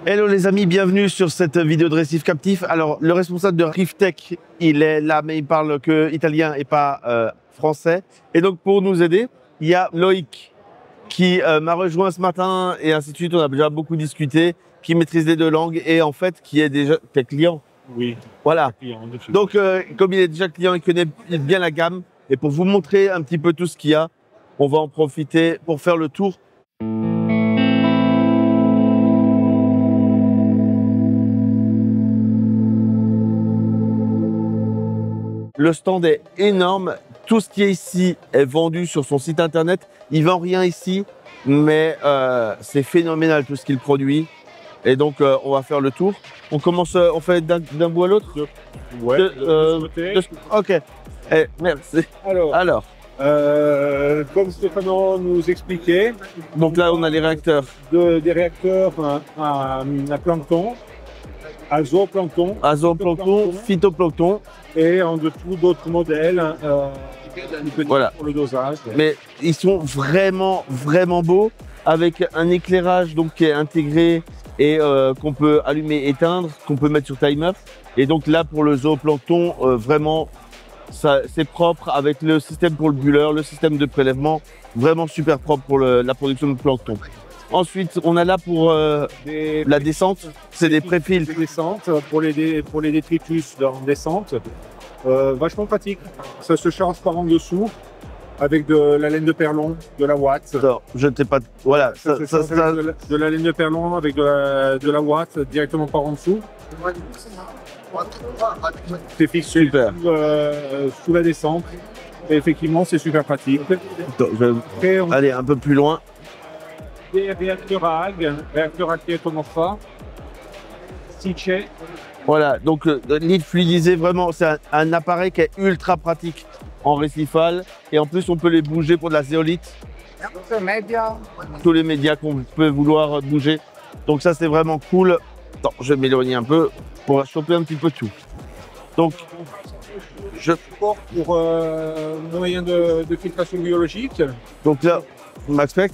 Hello les amis, bienvenue sur cette vidéo de récif captif. Alors le responsable de Riftech, il est là mais il parle que italien et pas français. Et donc pour nous aider, il y a Loïc qui m'a rejoint ce matin et ainsi de suite. On a déjà beaucoup discuté, qui maîtrise les deux langues et en fait qui est déjà client. Oui. Voilà. Donc comme il est déjà client, il connaît bien la gamme. Et pour vous montrer un petit peu tout ce qu'il y a, on va en profiter pour faire le tour. Le stand est énorme. Tout ce qui est ici est vendu sur son site internet. Il vend rien ici, mais c'est phénoménal tout ce qu'il produit. Et donc, on va faire le tour. On commence, on fait d'un bout à l'autre. Ouais. Ok. Eh, merci. Alors. Comme Stéphano nous expliquait, Donc là, on a les réacteurs. Des réacteurs à plancton, à zooplancton, Phytoplancton. Et en dessous d'autres modèles voilà. Pour le dosage. Mais ils sont vraiment beaux, avec un éclairage donc qui est intégré et qu'on peut allumer, éteindre, qu'on peut mettre sur timer. Et donc là, pour le zooplancton, vraiment, c'est propre avec le système pour le bulleur, le système de prélèvement, vraiment super propre pour la production de plancton. Ensuite, on a là pour la descente, c'est des préfiltres. Descente pour les détritus en descente, vachement pratique. Ça se charge par en dessous avec de la laine de perlon, de la Watt. Non, je ne sais pas. Voilà, de la laine de perlon avec de la Watt directement par en dessous. C'est fixé sous la descente. Et effectivement, c'est super pratique. Allez, un peu plus loin. Des réacteurs à algues, réacteurs à Ketonopha, Siche. Voilà, donc lead fluidisé, vraiment, c'est un appareil qui est ultra pratique en récifal. Et en plus, on peut les bouger pour de la zéolite. Tous les médias qu'on peut vouloir bouger. Donc ça, c'est vraiment cool. Attends, je vais m'éloigner un peu pour choper un petit peu tout. Donc, pour moyen de filtration biologique. Donc là, Maxspect.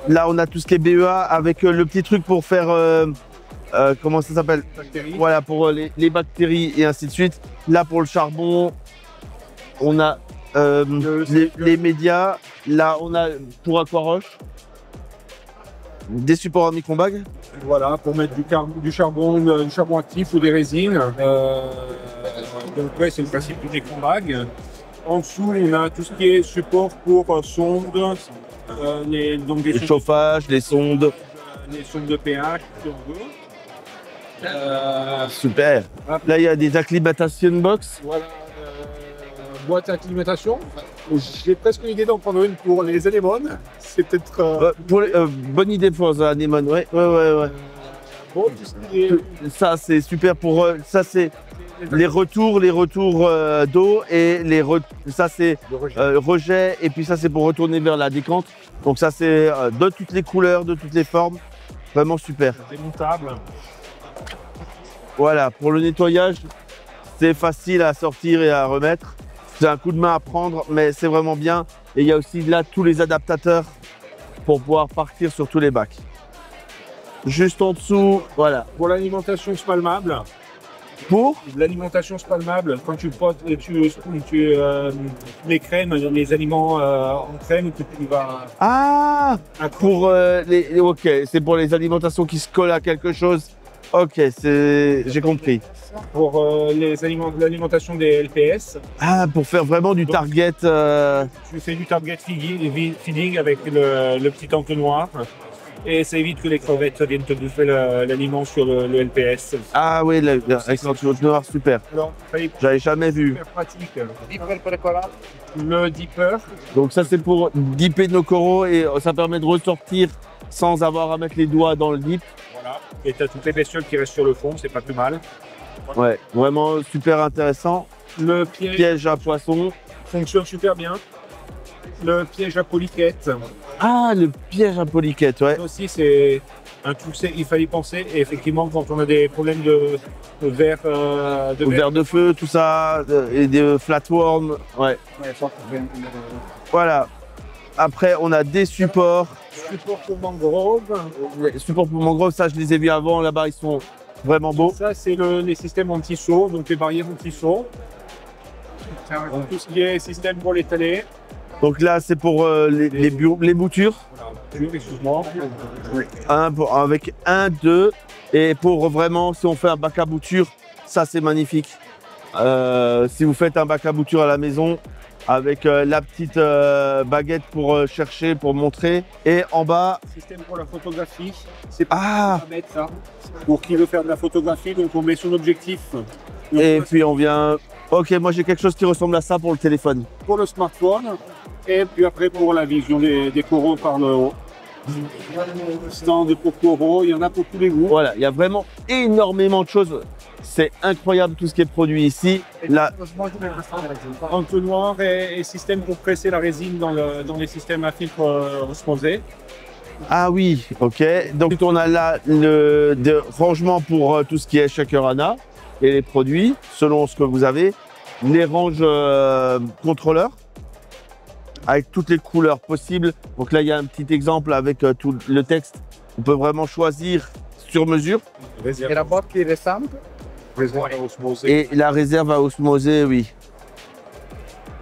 Là, on a tout ce qui est BEA avec le petit truc pour faire, comment ça s'appelle? Voilà, pour les bactéries et ainsi de suite. Là, pour le charbon, on a les médias. Là, on a pour Aquaroche des supports à microbag. Voilà, pour mettre du charbon actif ou des résines. Donc, ouais, c'est le principe du microbag. En dessous, on a tout ce qui est support pour sondes, les chauffages, les sondes. Les sondes de pH, si on veut. Super. Là, il y a des acclimatation box. Voilà, boîte à acclimatation. J'ai presque une idée d'en prendre une pour les anémones. C'est peut-être... bonne idée pour les anémones, ouais. Bon, ça, c'est super pour... ça, c'est... Les retours d'eau et ça c'est rejet et puis ça c'est pour retourner vers la décante. Donc ça c'est de toutes les couleurs, de toutes les formes, vraiment super. Démontable. Voilà, pour le nettoyage, c'est facile à sortir et à remettre. C'est un coup de main à prendre, mais c'est vraiment bien. Et il y a aussi là tous les adaptateurs pour pouvoir partir sur tous les bacs. Juste en dessous, voilà. Pour l'alimentation spalmable. Pour l'alimentation spalmable, quand tu les crèmes, les aliments en crème que tu vas... Ah, pour ok, c'est pour les alimentations qui se collent à quelque chose. Ok, j'ai compris. Pour l'alimentation des LPS. Ah, pour faire vraiment du target. Tu fais du target feeding avec le petit entonnoir. Et ça évite que les crevettes viennent te bouffer l'aliment sur le LPS. Ah oui, avec l'entonnoir, super. J'avais jamais vu. Super pratique. Le dipper. Donc ça c'est pour dipper nos coraux et ça permet de ressortir sans avoir à mettre les doigts dans le dip. Voilà. Et tu as toutes les bestioles qui restent sur le fond, c'est pas plus mal. Ouais, vraiment super intéressant. Le piège à poisson fonctionne super bien. Le piège à polyquette. Ah, le piège à polyquette, ouais. Ça aussi, c'est un truc, il fallait penser. Et effectivement, quand on a des problèmes de verre de feu, tout ça, et de flatworm, ouais. Voilà. Après, on a des supports support pour mangrove. Les supports pour mangrove, ça je les ai vus avant, là-bas ils sont vraiment beaux. Ça, c'est les systèmes anti-saut, donc les barrières anti-saut. Donc, tout ce qui est système pour l'étaler. Donc là c'est pour les boutures. Voilà, excuse-moi. Avec 1, 2, et pour vraiment, si on fait un bac à bouture, ça c'est magnifique. Si vous faites un bac à bouture à la maison, avec la petite baguette pour chercher, pour montrer, et en bas... Système pour la photographie, c'est Ah, mettre ça. Pour qui veut faire de la photographie, donc on met son objectif. et puis on vient... Ok, moi j'ai quelque chose qui ressemble à ça pour le téléphone. Pour le smartphone, et puis après pour la vision des coraux par le haut. Stand pour coraux, il y en a pour tous les goûts. Voilà, il y a vraiment énormément de choses. C'est incroyable tout ce qui est produit ici. Là, Entonnoir et système pour presser la résine dans les systèmes à filtre osmosé. ah oui, ok. Donc on a là le rangement pour tout ce qui est Shakerana et les produits, selon ce que vous avez. Les ranges contrôleurs, avec toutes les couleurs possibles. Donc là, il y a un petit exemple avec tout le texte. On peut vraiment choisir sur mesure. Et la boîte qui ressemble. Et la réserve à osmoser, oui.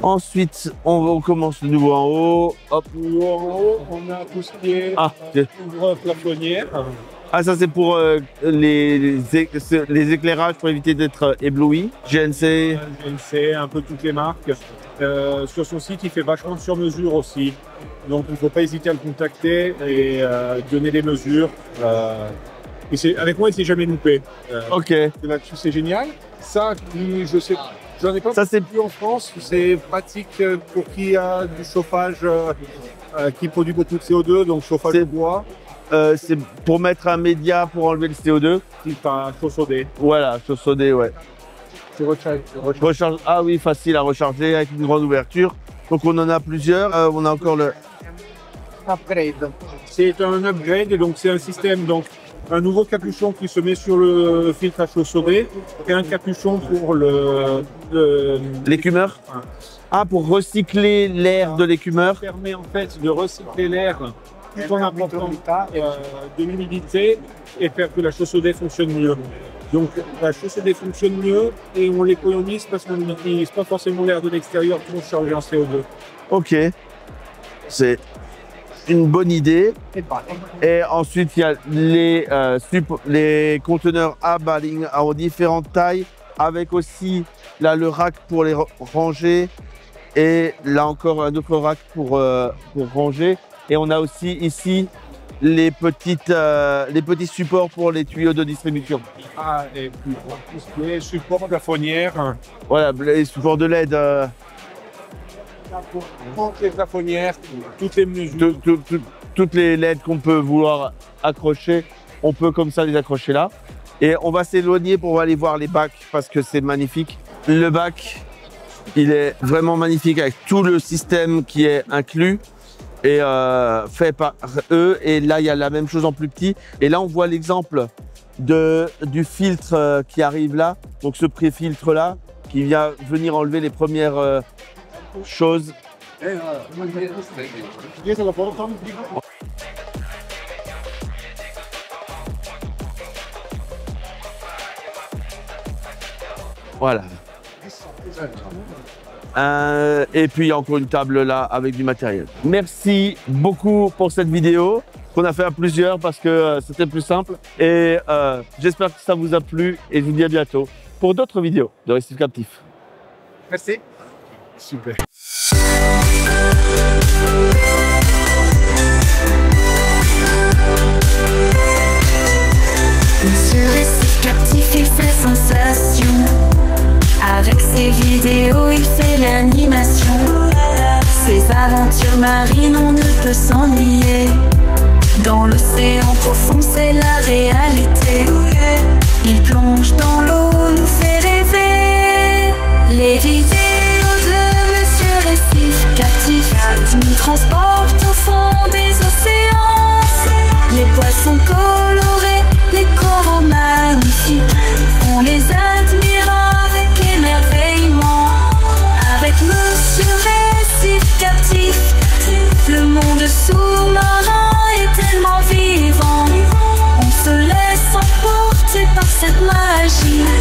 Ensuite, on commence de nouveau en haut. Hop. En haut, on a tout ce qui est ouvre plafonnière. Ah, ça c'est pour les éclairages pour éviter d'être ébloui. GNC. GNC, un peu toutes les marques. Sur son site, il fait vachement sur mesure aussi. Donc il ne faut pas hésiter à le contacter et donner des mesures. Avec moi, il ne s'est jamais loupé. Ok. Là-dessus, c'est génial. Ça, je sais, j'en ai pas Ça, c'est plus en France. C'est pratique pour qui a du chauffage qui produit beaucoup de CO2, donc chauffage de bois. c'est pour mettre un média pour enlever le CO2. Type à chaud soudé. Voilà, chaud soudé, ouais. Tu recharges. Recharge. Ah oui, facile à recharger avec une grande ouverture. Donc on en a plusieurs. On a encore le... Upgrade. C'est un upgrade et donc c'est un système, donc un nouveau capuchon qui se met sur le filtre à chaud soudé et un capuchon pour l'écumeur. Ah, pour recycler l'air de l'écumeur. Ça permet en fait de recycler l'air tout en apportant de l'humidité et faire que la chaude soudée fonctionne mieux. Donc la chaude soudée fonctionne mieux et on l'économise parce qu'on n'utilise pas forcément l'air de l'extérieur pour charger en CO2. Ok, c'est une bonne idée. Et ensuite, il y a les conteneurs à baling en différentes tailles, avec aussi là le rack pour les ranger et là encore un autre rack pour ranger. Et on a aussi ici les petits supports pour les tuyaux de distribution. Ah, et puis tout ce qui est support plafonnière. Voilà, les supports de LED. Toutes les plafonnières, toutes les mesures. Toutes les LED qu'on peut vouloir accrocher, on peut comme ça les accrocher là. Et on va s'éloigner pour aller voir les bacs parce que c'est magnifique. Le bac, il est vraiment magnifique avec tout le système qui est inclus et fait par eux. Et là, il y a la même chose en plus petit. Et là, on voit l'exemple du filtre qui arrive là. Donc ce pré-filtre là qui vient venir enlever les premières choses. Voilà. Et puis il y a encore une table là avec du matériel. Merci beaucoup pour cette vidéo qu'on a fait à plusieurs parce que c'était plus simple. Et j'espère que ça vous a plu et je vous dis à bientôt pour d'autres vidéos de Récif Captif. Merci. Super. Monsieur Récif Captif, il fait sensation. Avec ses vidéos, il fait l'animation. Ses aventures marines, on ne peut s'ennuyer. Dans l'océan profond, c'est la réalité. Il plonge dans l'eau, nous fait rêver. Les vidéos de Monsieur Récif Captif nous transportent au fond des océans. Les poissons colorés, les coraux magnifiques, on les admire avec émerveillement. Avec Monsieur Récif Captif, le monde sous-marin cette magie.